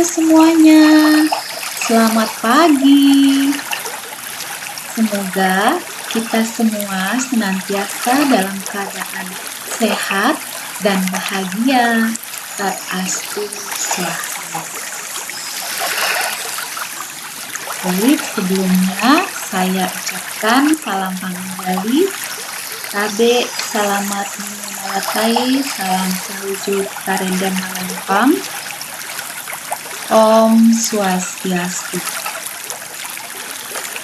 semuanya, selamat pagi. Semoga kita semua senantiasa dalam keadaan sehat dan bahagia. Tadastu Swaha. Baik, sebelumnya saya ucapkan salam panggali. Tabe salamat malatai, salam sawujud karenden malempang. Om Swastiastu.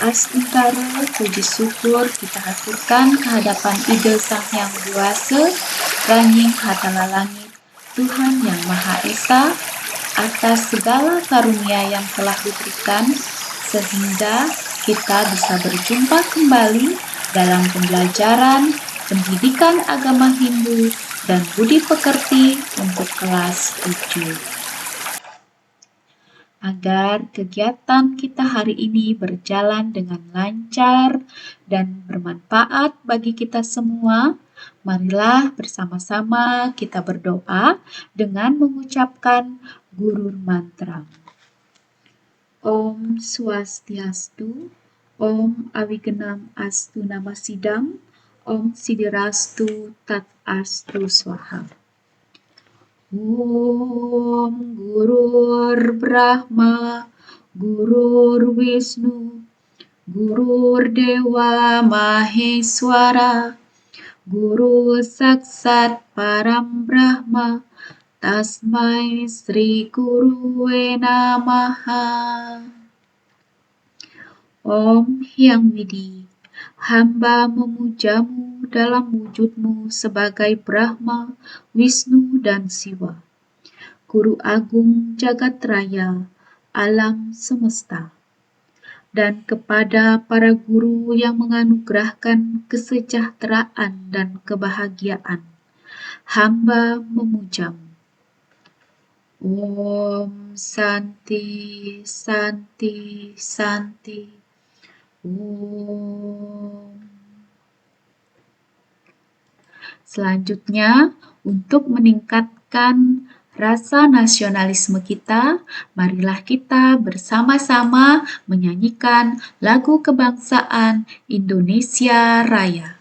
Astungkara puji syukur kita haturkan kehadapan Ide Sang Hyang Widi Ranying Hatala Langit Tuhan yang Maha Esa atas segala karunia yang telah diberikan sehingga kita bisa berjumpa kembali dalam pembelajaran pendidikan agama Hindu dan budi pekerti untuk kelas 7. Agar kegiatan kita hari ini berjalan dengan lancar dan bermanfaat bagi kita semua, marilah bersama-sama kita berdoa dengan mengucapkan gurur mantra. Om Swastiastu, Om Awigenam Astu Namasidam, Om Sidirastu Tat Astu Swaha. Om Gurur Brahma, Gurur Wisnu, Gurur Dewa Maheswara, Guru Saksat Param Brahma, Tasmai Sri Guruwe Namaha. Om Hyang Widi, hamba memujamu dalam wujudmu sebagai Brahma, Wisnu, dan Siwa, Guru Agung Jagat Raya, alam semesta, dan kepada para guru yang menganugerahkan kesejahteraan dan kebahagiaan, hamba memujamu. Om Santi, Santi, Santi. Om. Selanjutnya, untuk meningkatkan rasa nasionalisme kita, marilah kita bersama-sama menyanyikan lagu kebangsaan Indonesia Raya.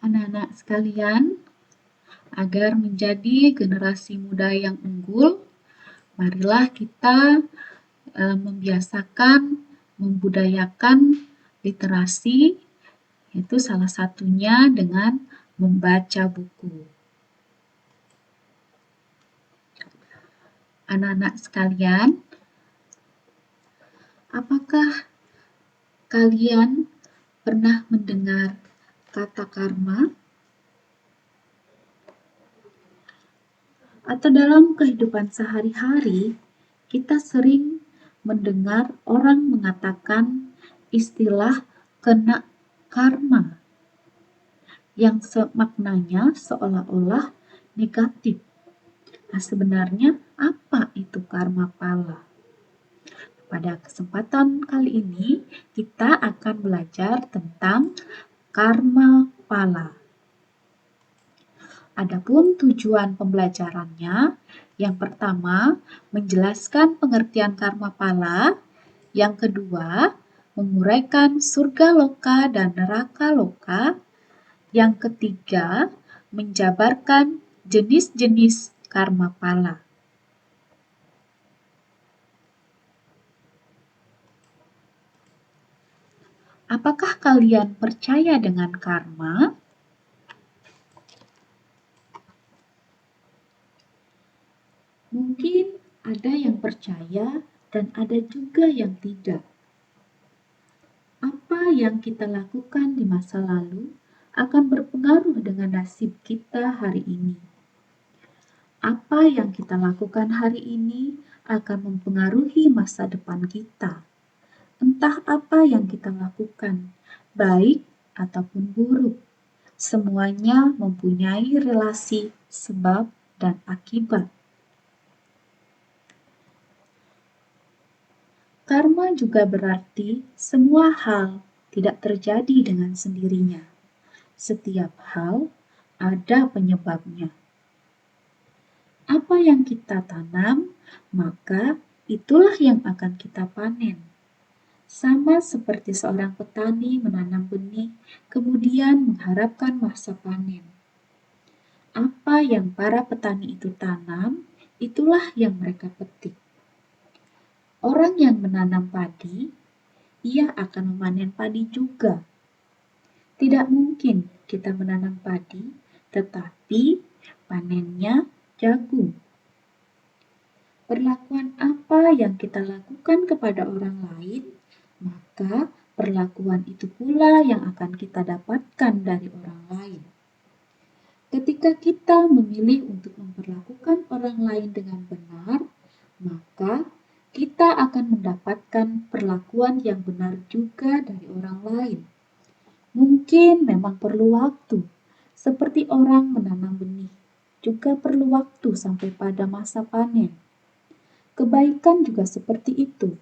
Anak-anak sekalian, agar menjadi generasi muda yang unggul, marilah kita membiasakan, membudayakan literasi, yaitu salah satunya dengan membaca buku. Anak-anak sekalian, apakah kalian pernah mendengar kata karma? Atau dalam kehidupan sehari-hari, kita sering mendengar orang mengatakan istilah kena karma yang maknanya seolah-olah negatif. Nah, sebenarnya apa itu karma pala? Pada kesempatan kali ini, kita akan belajar tentang karma pala. Adapun tujuan pembelajarannya, yang pertama, menjelaskan pengertian karma pala. Yang kedua, menguraikan surga loka dan neraka loka. Yang ketiga, menjabarkan jenis-jenis karma pala. Apakah kalian percaya dengan karma? Mungkin ada yang percaya dan ada juga yang tidak. Apa yang kita lakukan di masa lalu akan berpengaruh dengan nasib kita hari ini. Apa yang kita lakukan hari ini akan mempengaruhi masa depan kita. Entah apa yang kita lakukan, baik ataupun buruk, semuanya mempunyai relasi sebab dan akibat. Karma juga berarti semua hal tidak terjadi dengan sendirinya. Setiap hal ada penyebabnya. Apa yang kita tanam, maka itulah yang akan kita panen. Sama seperti seorang petani menanam benih, kemudian mengharapkan masa panen. Apa yang para petani itu tanam, itulah yang mereka petik. Orang yang menanam padi, ia akan memanen padi juga. Tidak mungkin kita menanam padi, tetapi panennya jagung. Perlakuan apa yang kita lakukan kepada orang lain, maka perlakuan itu pula yang akan kita dapatkan dari orang lain. Ketika kita memilih untuk memperlakukan orang lain dengan benar, maka kita akan mendapatkan perlakuan yang benar juga dari orang lain. Mungkin memang perlu waktu, seperti orang menanam benih, juga perlu waktu sampai pada masa panen. Kebaikan juga seperti itu.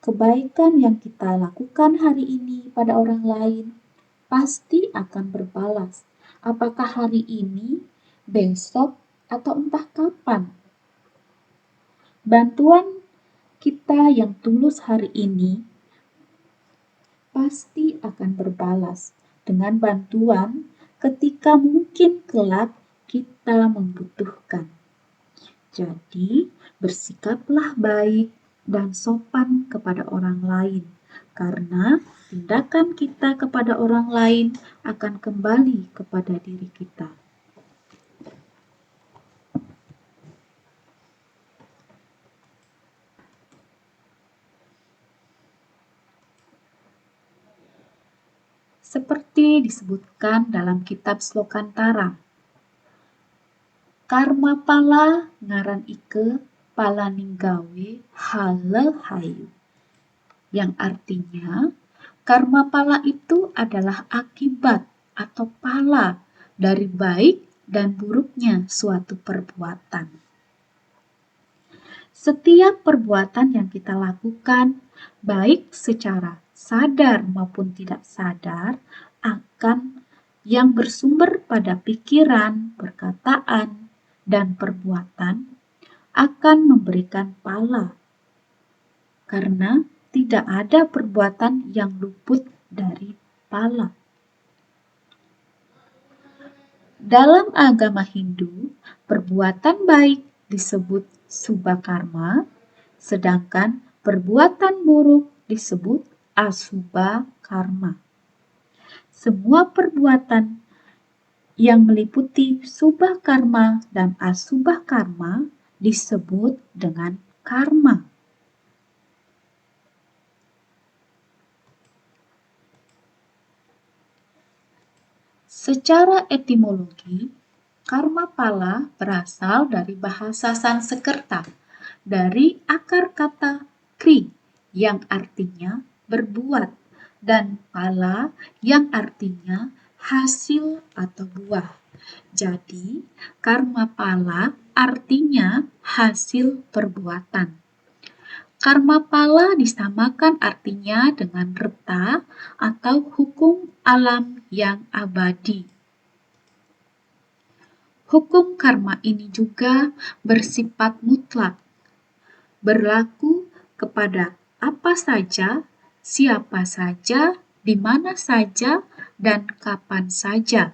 Kebaikan yang kita lakukan hari ini pada orang lain pasti akan berbalas. Apakah hari ini, besok, atau entah kapan. Bantuan kita yang tulus hari ini pasti akan berbalas dengan bantuan ketika mungkin kelak kita membutuhkan. Jadi, bersikaplah baik dan sopan kepada orang lain, karena tindakan kita kepada orang lain akan kembali kepada diri kita. Seperti disebutkan dalam kitab Slokantara, karma pala ngaran ike pala ninggawe hale hayu. Yang artinya, karma pala itu adalah akibat atau pala dari baik dan buruknya suatu perbuatan. Setiap perbuatan yang kita lakukan, baik secara sadar maupun tidak sadar, akan yang bersumber pada pikiran, perkataan, dan perbuatan akan memberikan pala. Karena tidak ada perbuatan yang luput dari pala. Dalam agama Hindu, perbuatan baik disebut subha karma, sedangkan perbuatan buruk disebut asubha karma. Semua perbuatan yang meliputi subha karma dan asubha karma disebut dengan karma. Secara etimologi, karma pala berasal dari bahasa Sanskerta, dari akar kata kri yang artinya berbuat dan pala yang artinya hasil atau buah. Jadi, karma pala artinya hasil perbuatan. Karma pala disamakan artinya dengan reta atau hukum alam yang abadi. Hukum karma ini juga bersifat mutlak, berlaku kepada apa saja, siapa saja, di mana saja, dan kapan saja.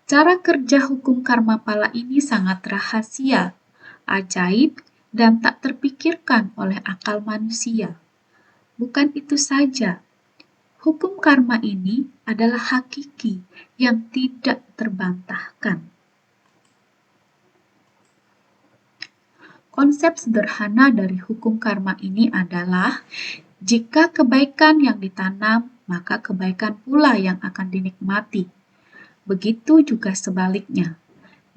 Cara kerja hukum karma pala ini sangat rahasia, ajaib, dan tak terpikirkan oleh akal manusia. Bukan itu saja, hukum karma ini adalah hakiki yang tidak terbantahkan. Konsep sederhana dari hukum karma ini adalah jika kebaikan yang ditanam, maka kebaikan pula yang akan dinikmati. Begitu juga sebaliknya.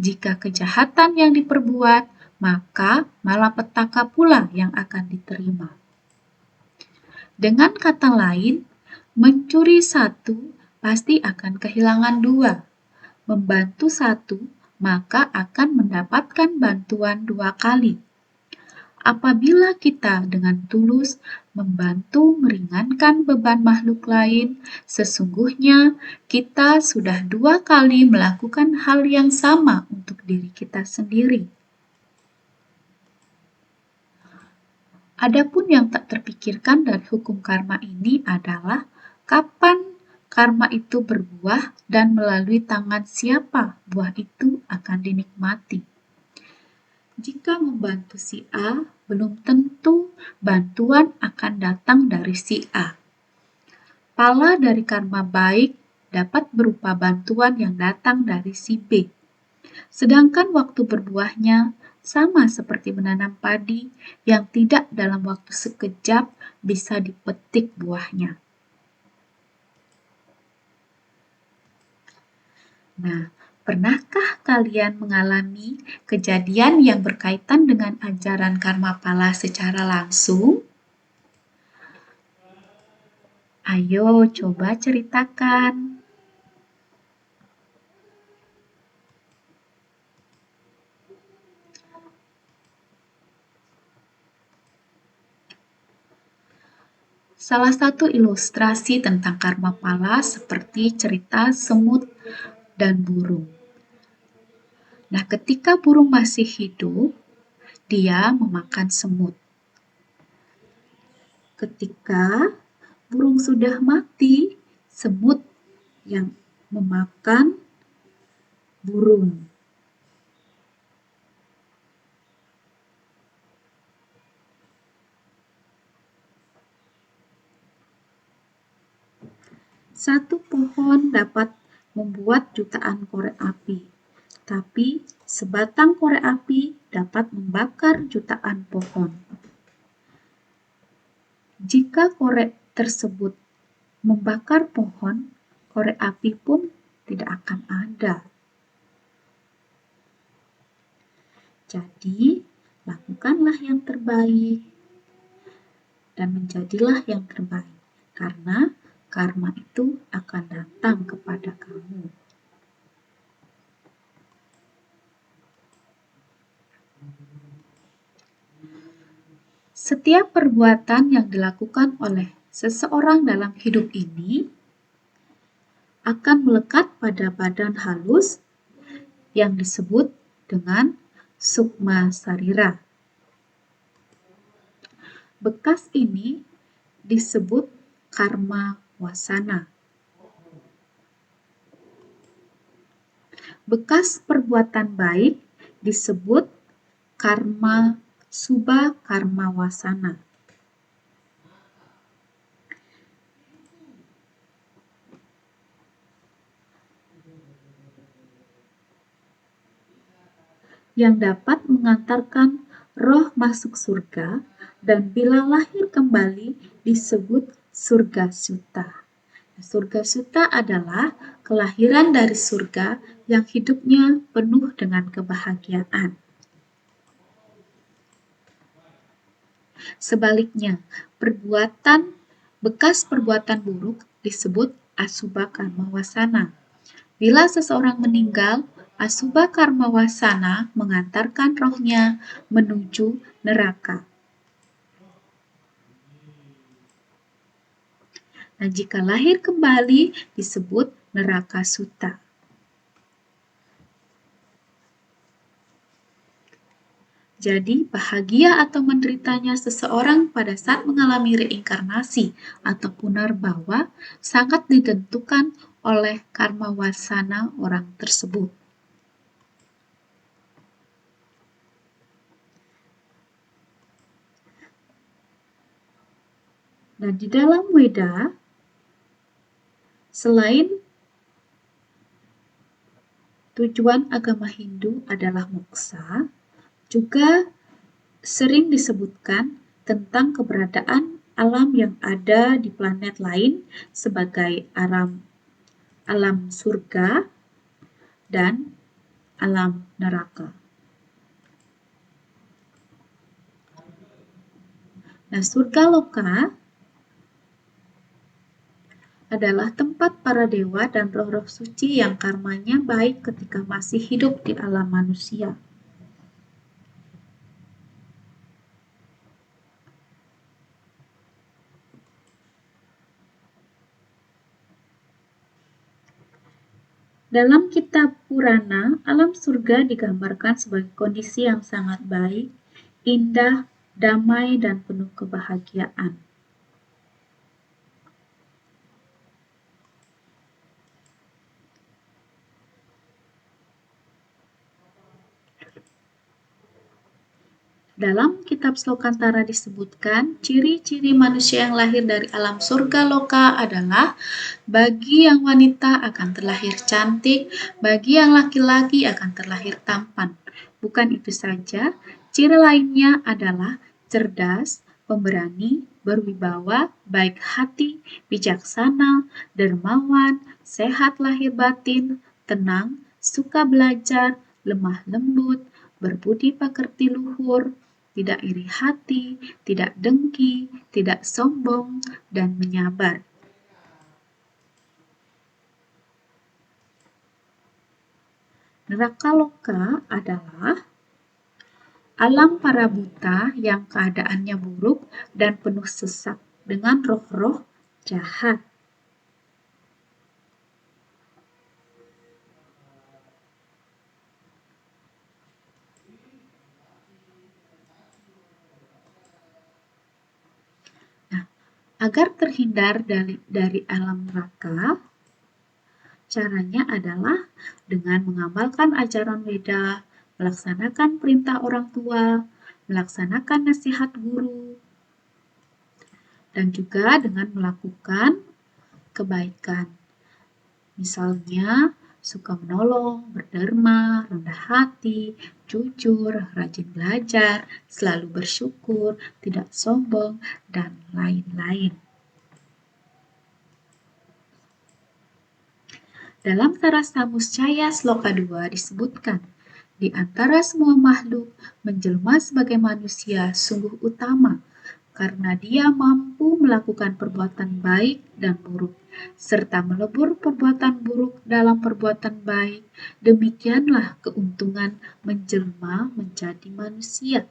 Jika kejahatan yang diperbuat, maka malapetaka pula yang akan diterima. Dengan kata lain, mencuri satu pasti akan kehilangan dua. Membantu satu, maka akan mendapatkan bantuan dua kali. Apabila kita dengan tulus membantu meringankan beban makhluk lain, sesungguhnya kita sudah dua kali melakukan hal yang sama untuk diri kita sendiri. Adapun yang tak terpikirkan dari hukum karma ini adalah kapan karma itu berbuah dan melalui tangan siapa buah itu akan dinikmati. Jika membantu si A, belum tentu bantuan akan datang dari si A. Pala dari karma baik dapat berupa bantuan yang datang dari si B. Sedangkan waktu berbuahnya sama seperti menanam padi yang tidak dalam waktu sekejap bisa dipetik buahnya. Nah, pernahkah kalian mengalami kejadian yang berkaitan dengan ajaran karma pala secara langsung? Ayo coba ceritakan. Salah satu ilustrasi tentang karma pala seperti cerita semut dan burung. Nah, ketika burung masih hidup, dia memakan semut. Ketika burung sudah mati, semut yang memakan burung. Satu pohon dapat membuat jutaan korek api, tapi sebatang korek api dapat membakar jutaan pohon. Jika korek tersebut membakar pohon, korek api pun tidak akan ada. Jadi, lakukanlah yang terbaik dan menjadilah yang terbaik, karena karma itu akan datang kepada kamu. Setiap perbuatan yang dilakukan oleh seseorang dalam hidup ini akan melekat pada badan halus yang disebut dengan sukma sarira. Bekas ini disebut karma wasana. Bekas perbuatan baik disebut karma subha karma wasana. Yang dapat mengantarkan roh masuk surga dan bila lahir kembali disebut surga syuta. Surga Suta adalah kelahiran dari surga yang hidupnya penuh dengan kebahagiaan. Sebaliknya, bekas perbuatan buruk disebut Asubha Karma Wasana. Bila seseorang meninggal, Asubha Karma Wasana mengantarkan rohnya menuju neraka. Nah, jika lahir kembali disebut neraka suta. Jadi, bahagia atau menderitanya seseorang pada saat mengalami reinkarnasi atau punarbawa sangat ditentukan oleh karma wasana orang tersebut. Nah, di dalam Weda, selain tujuan agama Hindu adalah moksa, juga sering disebutkan tentang keberadaan alam yang ada di planet lain sebagai alam surga dan alam neraka. Nah, surga loka adalah tempat para dewa dan roh-roh suci yang karmanya baik ketika masih hidup di alam manusia. Dalam kitab Purana, alam surga digambarkan sebagai kondisi yang sangat baik, indah, damai, dan penuh kebahagiaan. Dalam kitab Slokantara disebutkan, ciri-ciri manusia yang lahir dari alam surga loka adalah bagi yang wanita akan terlahir cantik, bagi yang laki-laki akan terlahir tampan. Bukan itu saja, ciri lainnya adalah cerdas, pemberani, berwibawa, baik hati, bijaksana, dermawan, sehat lahir batin, tenang, suka belajar, lemah lembut, berbudi pekerti luhur, tidak iri hati, tidak dengki, tidak sombong, dan menyabar. Neraka loka adalah alam para buta yang keadaannya buruk dan penuh sesak dengan roh-roh jahat. Nah, agar terhindar dari alam neraka, caranya adalah dengan mengamalkan ajaran Weda, melaksanakan perintah orang tua, melaksanakan nasihat guru, dan juga dengan melakukan kebaikan. Misalnya, suka menolong, berderma, rendah hati, jujur, rajin belajar, selalu bersyukur, tidak sombong, dan lain-lain. Dalam Tarasamuscaya Sloka 2 disebutkan, di antara semua makhluk, menjelma sebagai manusia sungguh utama, karena dia mampu melakukan perbuatan baik dan buruk, serta melebur perbuatan buruk dalam perbuatan baik. Demikianlah keuntungan menjelma menjadi manusia.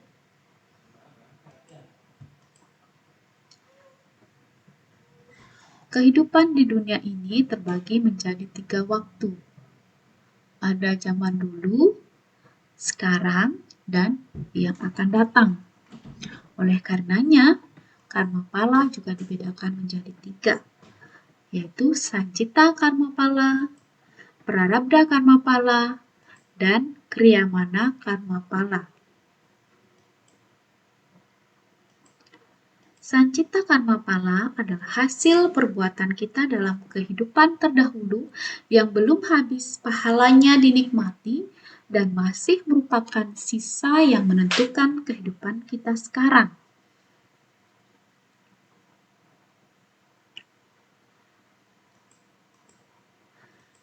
Kehidupan di dunia ini terbagi menjadi 3 waktu. Ada zaman dulu, sekarang, dan yang akan datang. Oleh karenanya, karma pala juga dibedakan menjadi 3, yaitu Sancita Karma Pala, Prarabdha Karma Pala, dan Kriyamana Karma Pala. Sancita Karma Pala adalah hasil perbuatan kita dalam kehidupan terdahulu yang belum habis pahalanya dinikmati dan masih merupakan sisa yang menentukan kehidupan kita sekarang.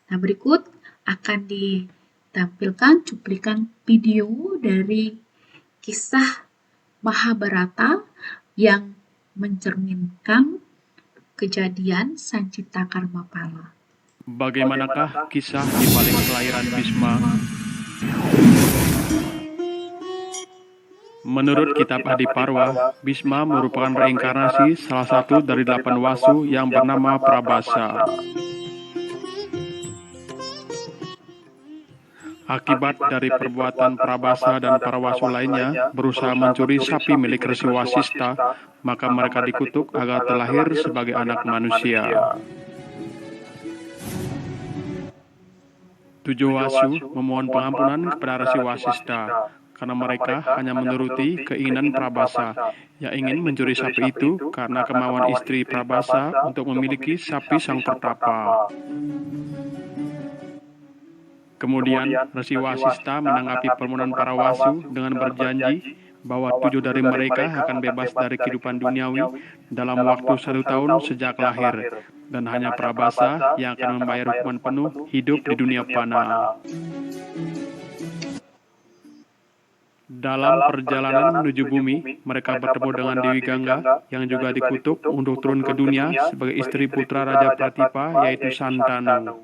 Nah, berikut akan ditampilkan cuplikan video dari kisah Mahabharata yang mencerminkan kejadian Sancita Karmapala. Bagaimanakah kisah di balik kelahiran Bhisma? Menurut kitab Adiparwa, Bhisma merupakan reinkarnasi salah satu dari 8 wasu yang bernama Prabhasa. Akibat dari perbuatan Prabhasa dan para wasu lainnya berusaha mencuri sapi milik Resi Wasista, maka mereka dikutuk agar terlahir sebagai anak manusia. 7 wasu memohon pengampunan kepada Resi Wasista karena mereka hanya menuruti keinginan Prabhasa yang ingin mencuri sapi itu karena kemauan istri Prabhasa untuk memiliki sapi sang pertapa. Kemudian Resi Wasista menanggapi permohonan para wasu dengan berjanji bahwa 7 dari mereka akan bebas dari kehidupan duniawi dalam waktu 1 tahun sejak lahir, dan hanya Prabhasa yang akan membayar hukuman penuh hidup di dunia fana. Dalam perjalanan menuju bumi, mereka bertemu dengan Dewi Gangga yang juga dikutuk untuk turun ke dunia sebagai istri putra Raja Pratipa, yaitu Santanu.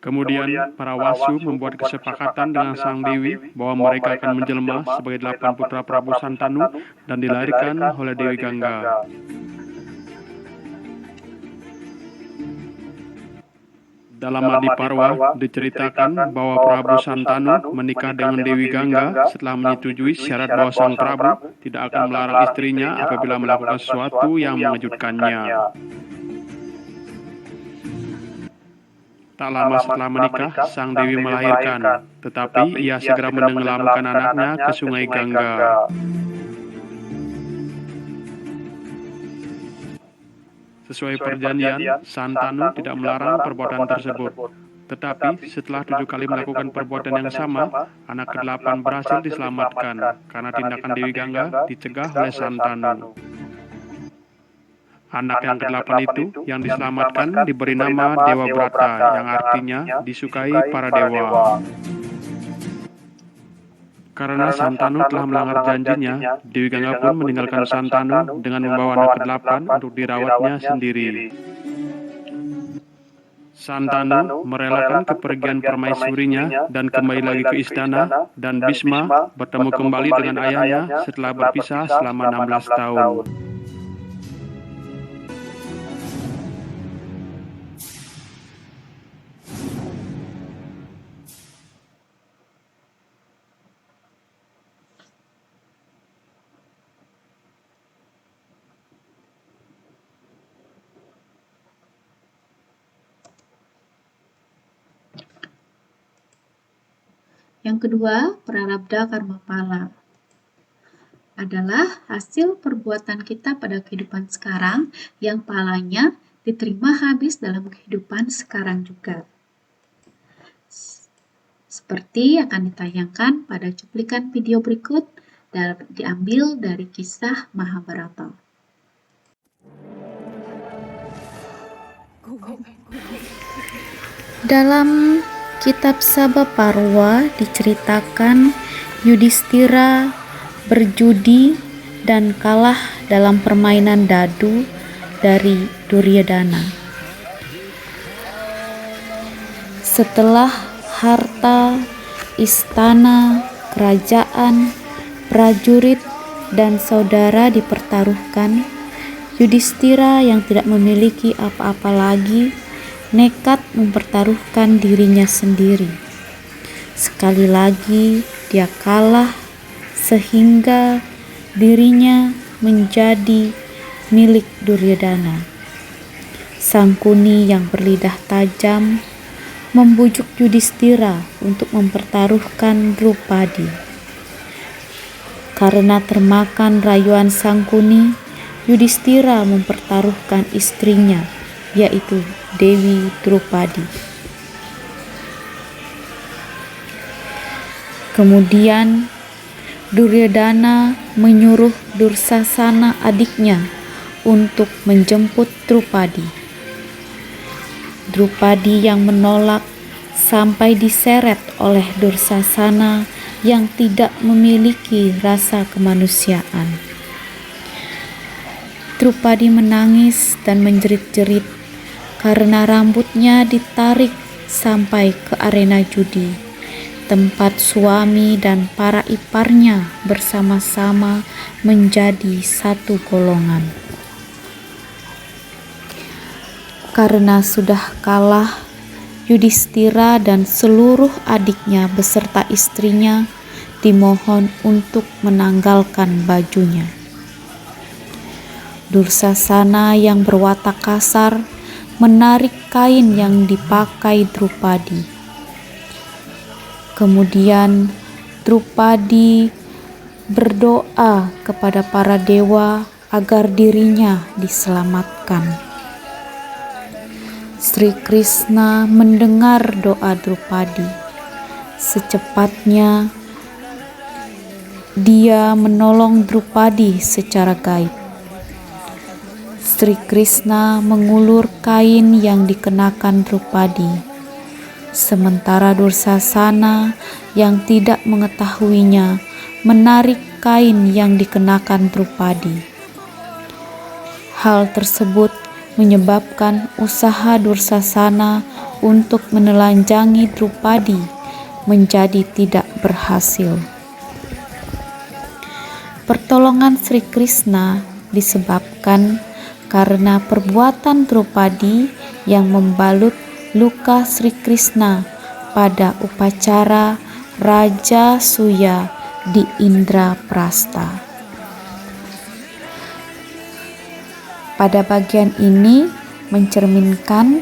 Kemudian, para wasu membuat kesepakatan dengan Sang Dewi bahwa mereka akan menjelma sebagai 8 putra Prabu Santanu dan dilahirkan oleh Dewi Gangga. Dalam Adiparwa diceritakan bahwa Prabu Santanu menikah dengan Dewi Gangga setelah menyetujui syarat bahwa Sang Prabu tidak akan melarang istrinya apabila melakukan sesuatu yang mengejutkannya. Tak lama setelah menikah, Sang Dewi melahirkan, tetapi ia segera menenggelamkan anaknya ke Sungai Gangga. Sesuai perjanjian, Santanu tidak melarang perbuatan tersebut. Tetapi setelah 7 kali melakukan perbuatan yang sama, anak ke-8 berhasil diselamatkan karena tindakan Dewi Gangga dicegah oleh Santanu. Anak yang ke-8 itu yang diselamatkan diberi nama Dewa Brata, yang artinya disukai para dewa. Karena Santanu telah melanggar janjinya, Dewi Gangga pun meninggalkan Santanu dengan membawa anak ke-8 untuk dirawatnya sendiri. Santanu merelakan kepergian permaisurinya dan kembali lagi ke istana, dan Bhisma bertemu kembali dengan ayahnya setelah berpisah selama 16 tahun. Yang kedua, prarabdha karmapala adalah hasil perbuatan kita pada kehidupan sekarang yang palanya diterima habis dalam kehidupan sekarang juga. Seperti akan ditayangkan pada cuplikan video berikut diambil dari kisah Mahabharata. Dalam kitab Sabhaparwa diceritakan Yudhistira berjudi dan kalah dalam permainan dadu dari Duryodhana. Setelah harta, istana, kerajaan, prajurit, dan saudara dipertaruhkan, Yudhistira yang tidak memiliki apa-apa lagi nekat mempertaruhkan dirinya sendiri. Sekali lagi dia kalah sehingga dirinya menjadi milik Duryodhana. Sangkuni yang berlidah tajam membujuk Yudhistira untuk mempertaruhkan Drupadi. Karena termakan rayuan Sangkuni, Yudhistira mempertaruhkan istrinya, yaitu Dewi Drupadi. Kemudian Duryodhana menyuruh Dursasana adiknya untuk menjemput Drupadi. Drupadi yang menolak sampai diseret oleh Dursasana yang tidak memiliki rasa kemanusiaan. Drupadi menangis dan menjerit-jerit karena rambutnya ditarik sampai ke arena judi, tempat suami dan para iparnya bersama-sama menjadi satu golongan. Karena sudah kalah, Yudhistira dan seluruh adiknya beserta istrinya dimohon untuk menanggalkan bajunya. Dursasana yang berwatak kasar menarik kain yang dipakai Drupadi. Kemudian Drupadi berdoa kepada para dewa agar dirinya diselamatkan. Sri Krishna mendengar doa Drupadi. Secepatnya dia menolong Drupadi secara gaib. Sri Krishna mengulur kain yang dikenakan Drupadi, sementara Dursasana yang tidak mengetahuinya menarik kain yang dikenakan Drupadi. Hal tersebut menyebabkan usaha Dursasana untuk menelanjangi Drupadi menjadi tidak berhasil. Pertolongan Sri Krishna disebabkan karena perbuatan Drupadi yang membalut luka Sri Krishna pada upacara Raja Suya di Indraprastha. Pada bagian ini mencerminkan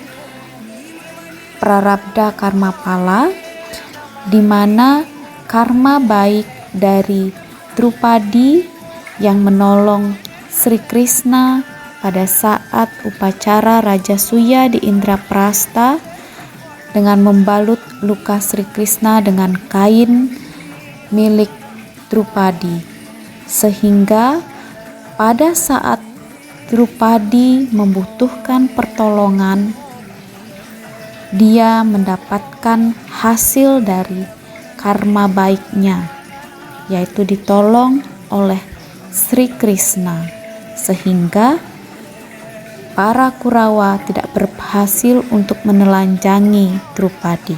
prarabdha karma pala, di mana karma baik dari Drupadi yang menolong Sri Krishna pada saat upacara Raja Suya di Indraprastha dengan membalut luka Sri Krishna dengan kain milik Drupadi, sehingga pada saat Drupadi membutuhkan pertolongan, dia mendapatkan hasil dari karma baiknya, yaitu ditolong oleh Sri Krishna, sehingga para Kurawa tidak berhasil untuk menelanjangi Drupadi.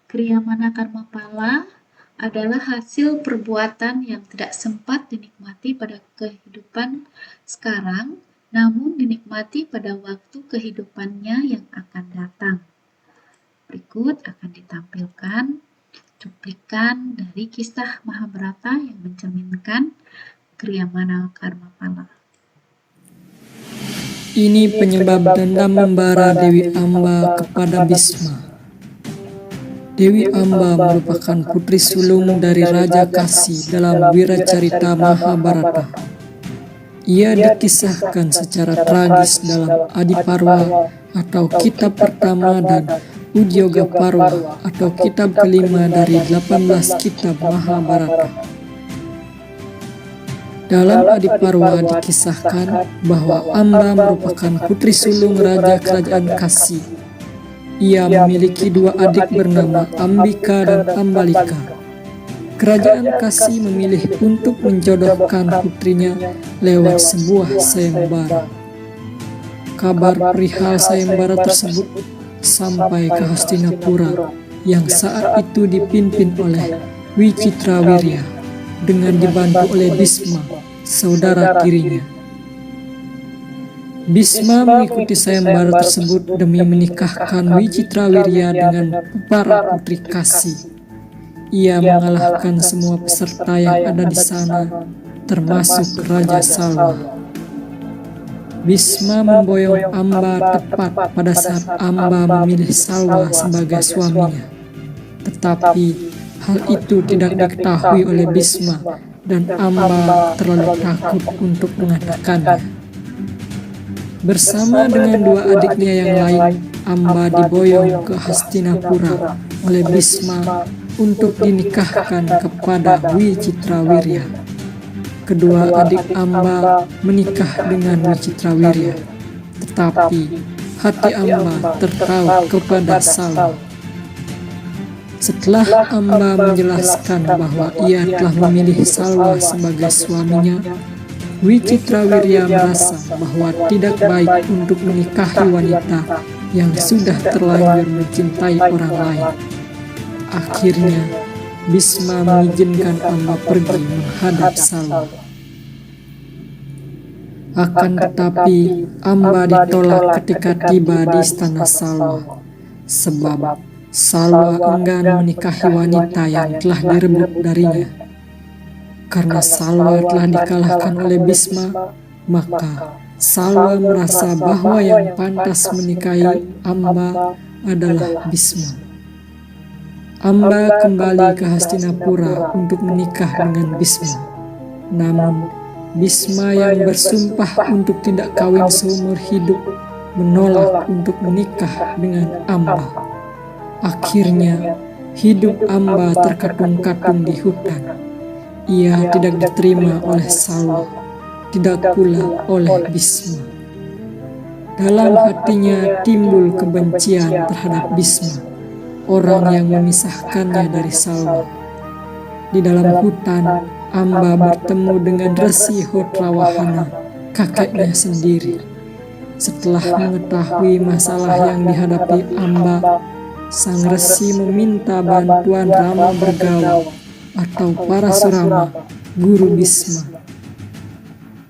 Kriyamana karma pala adalah hasil perbuatan yang tidak sempat dinikmati pada kehidupan sekarang, namun dinikmati pada waktu kehidupannya yang akan datang. Berikut akan ditampilkan cuplikan dari kisah Mahabharata yang mencerminkan Kriyamana karma pala. Ini penyebab dendam membara Dewi Amba kepada Bhisma. Dewi Amba merupakan putri sulung dari Raja Kasi dalam Wiracarita Mahabharata. Ia dikisahkan secara tragis dalam Adiparwa atau kitab pertama dan Udyoga Parwa atau kitab kelima dari 18 kitab Mahabharata. Dalam Adiparwa dikisahkan bahwa Amba merupakan putri sulung Raja Kerajaan Kasi. Ia memiliki dua adik bernama Ambika dan Ambalika. Kerajaan Kasi memilih untuk menjodohkan putrinya lewat sebuah sayembara. Kabar perihal sayembara tersebut sampai ke Hastinapura yang saat itu dipimpin oleh Wicitrawirya dengan dibantu oleh Bhisma, saudara tirinya. Bhisma mengikuti sayembara tersebut demi menikahkan Wicitrawirya dengan para putri Kasi. Ia mengalahkan semua peserta yang ada di sana, termasuk Raja Salwa. Bhisma memboyong Amba tepat pada saat Amba memilih Salwa sebagai suaminya. Tetapi hal itu tidak diketahui oleh Bhisma dan Amba terlalu takut untuk mengatakannya. Bersama dengan dua adiknya yang lain, Amba diboyong ke Hastinapura oleh Bisma untuk dinikahkan kepada Wicitrawirya. Kedua adik Amba menikah dengan Wicitrawirya, tetapi hati Amba terpaut kepada Salwa. Setelah Amba menjelaskan bahwa ia telah memilih Salwa sebagai suaminya, Wicitrawirya merasa bahwa tidak baik untuk menikahi wanita yang sudah terlanjur mencintai orang lain. Akhirnya, Bisma mengizinkan Amba pergi menghadap Salwa. Akan tetapi, Amba ditolak ketika tiba di istana Salwa, sebab Salwa enggan menikahi wanita yang telah direbut darinya. Karena Salwa telah dikalahkan oleh Bisma, maka Salwa merasa bahwa yang pantas menikahi Amba adalah Bisma. Amba kembali ke Hastinapura untuk menikah dengan Bisma. Namun, Bisma yang bersumpah untuk tidak kawin seumur hidup menolak untuk menikah dengan Amba. Akhirnya, hidup Amba terkatung-katung di hutan. Ia tidak diterima oleh Salwa, tidak pula oleh Bisma. Dalam hatinya timbul kebencian terhadap Bisma, orang yang memisahkannya dari Salwa. Di dalam hutan, Amba bertemu dengan Resi Hotrawahana, kakeknya sendiri. Setelah mengetahui masalah yang dihadapi Amba, sang resi meminta bantuan Rama Bergawa atau Parasurama, guru Bisma.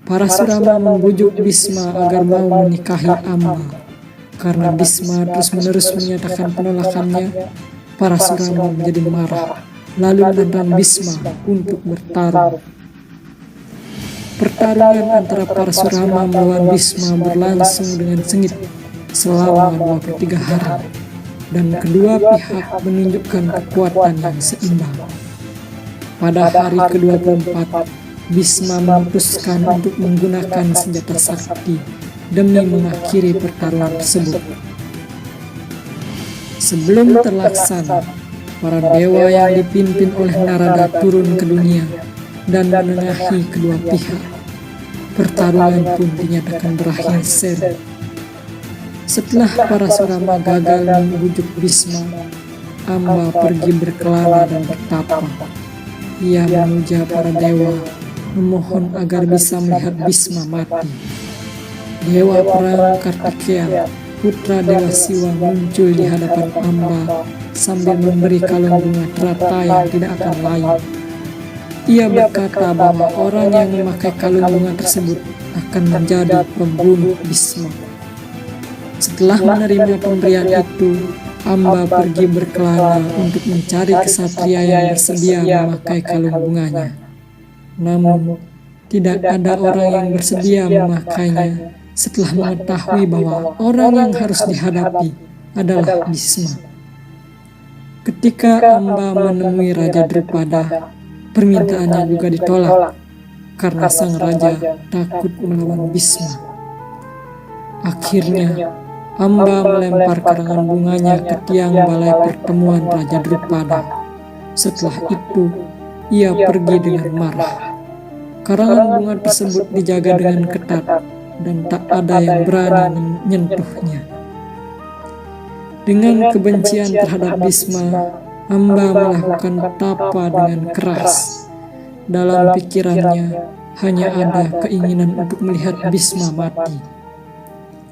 Parasurama membujuk Bisma agar mau menikahi Amba. Karena Bisma terus-menerus menyatakan penolakannya, Parasurama menjadi marah, lalu menantang Bisma untuk bertarung. Pertarungan antara Parasurama melawan Bisma berlangsung dengan sengit selama 23 hari. Dan kedua pihak menunjukkan kekuatan yang seimbang. Pada hari ke-24, Bisma memutuskan untuk menggunakan senjata sakti demi mengakhiri pertarungan tersebut. Sebelum terlaksana, para dewa yang dipimpin oleh Narada turun ke dunia dan menengahi kedua pihak. Pertarungan pun dinyatakan berakhir seri. Setelah Parasurama gagal membujuk Bisma, Amba pergi berkelana dan bertapa. Ia memuja para dewa, memohon agar bisa melihat Bisma mati. Dewa perang Kartikeya, putra Dewa Siwa, muncul di hadapan Amba sambil memberi kalung bunga terata yang tidak akan layu. Ia berkata bahwa orang yang memakai kalung bunga tersebut akan menjadi pembunuh Bisma. Setelah menerima pemberian itu, Amba pergi berkelana untuk mencari kesatria yang bersedia memakai kalung bunganya. Namun, tidak ada orang yang bersedia memakainya setelah mengetahui bahwa orang yang harus dihadapi adalah Bisma. Ketika Amba menemui Raja Drupada, permintaannya juga ditolak karena sang raja takut melawan Bisma. Akhirnya, Amba melempar karangan bunganya ke tiang balai pertemuan Raja Drupada. Setelah itu, ia pergi dengan marah. Karangan bunga tersebut dijaga dengan ketat dan tak ada yang berani menyentuhnya. Dengan kebencian terhadap Bisma, Amba melakukan tapa dengan keras. Dalam pikirannya hanya ada keinginan untuk melihat Bisma mati.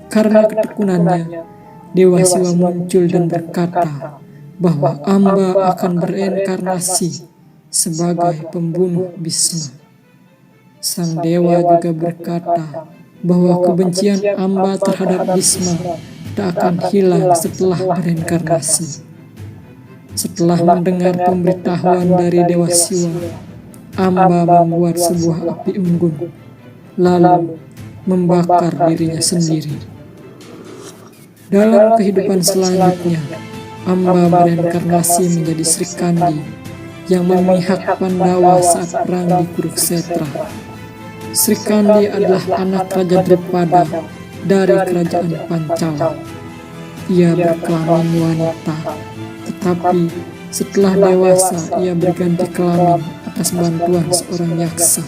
Karena ketekunannya, Dewa Siwa muncul dan berkata bahwa Amba akan bereinkarnasi sebagai pembunuh Bisma. Sang dewa juga berkata bahwa kebencian Amba terhadap Bisma tak akan hilang setelah bereinkarnasi. Setelah mendengar pemberitahuan dari Dewa Siwa, Amba membuat sebuah api unggun, lalu membakar dirinya sendiri. Dalam kehidupan selanjutnya, Amba bereinkarnasi menjadi Sri Kandi yang memihak Pandawa saat perang di Kurukshetra. Sri Kandi adalah anak Raja Drupada dari kerajaan Pancala. ia berkelamin wanita. Tetapi setelah dewasa, ia berganti kelamin atas bantuan seorang yaksa.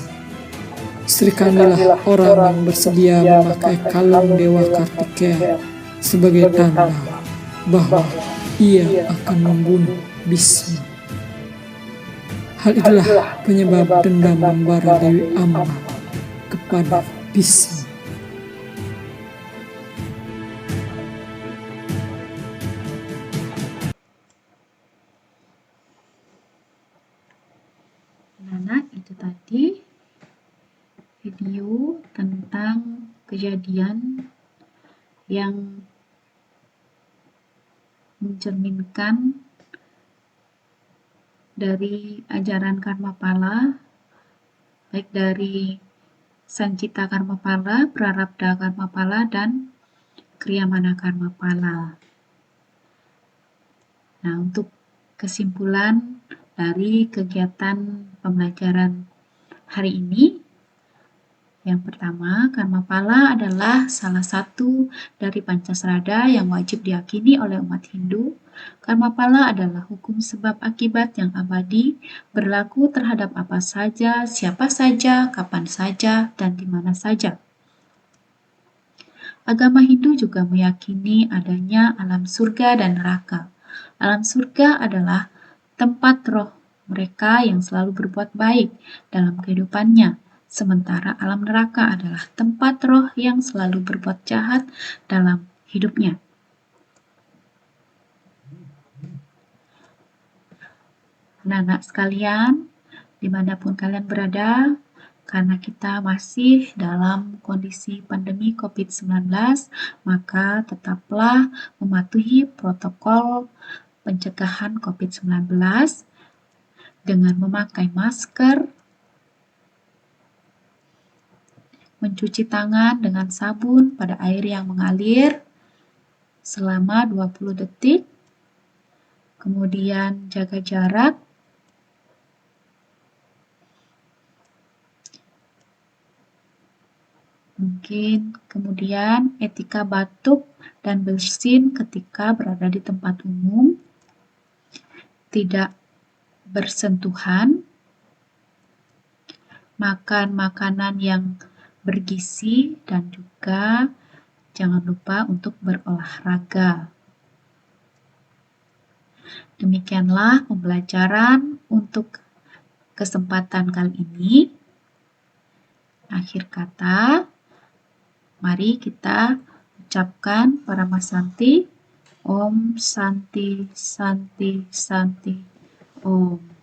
Sri Kandilah orang yang bersedia memakai kalung Dewa Kartikeya sebagai tanda bahwa ia akan membunuh Bisma. Hal itulah penyebab dendam membara Dewi Amba kepada Bisma. Anak-anak, itu tadi video tentang kejadian yang mencerminkan dari ajaran Karmapala, baik dari Sancita Karmapala, Prarabdha Karmapala, dan Kriyamana Karmapala. Nah, untuk kesimpulan dari kegiatan pembelajaran hari ini, yang pertama, Karmapala adalah salah satu dari Pancasrada yang wajib diyakini oleh umat Hindu. Karmapala adalah hukum sebab akibat yang abadi, berlaku terhadap apa saja, siapa saja, kapan saja, dan di mana saja. Agama Hindu juga meyakini adanya alam surga dan neraka. Alam surga adalah tempat roh mereka yang selalu berbuat baik dalam kehidupannya. Sementara alam neraka adalah tempat roh yang selalu berbuat jahat dalam hidupnya. Anak-anak sekalian, dimanapun kalian berada, karena kita masih dalam kondisi pandemi COVID-19, maka tetaplah mematuhi protokol pencegahan COVID-19 dengan memakai masker, mencuci tangan dengan sabun pada air yang mengalir selama 20 detik, kemudian jaga jarak, mungkin kemudian etika batuk dan bersin ketika berada di tempat umum, tidak bersentuhan, makan makanan yang bergizi, dan juga jangan lupa untuk berolahraga. Demikianlah pembelajaran untuk kesempatan kali ini. Akhir kata, mari kita ucapkan Parama Santi, Om Santi Santi Santi Om.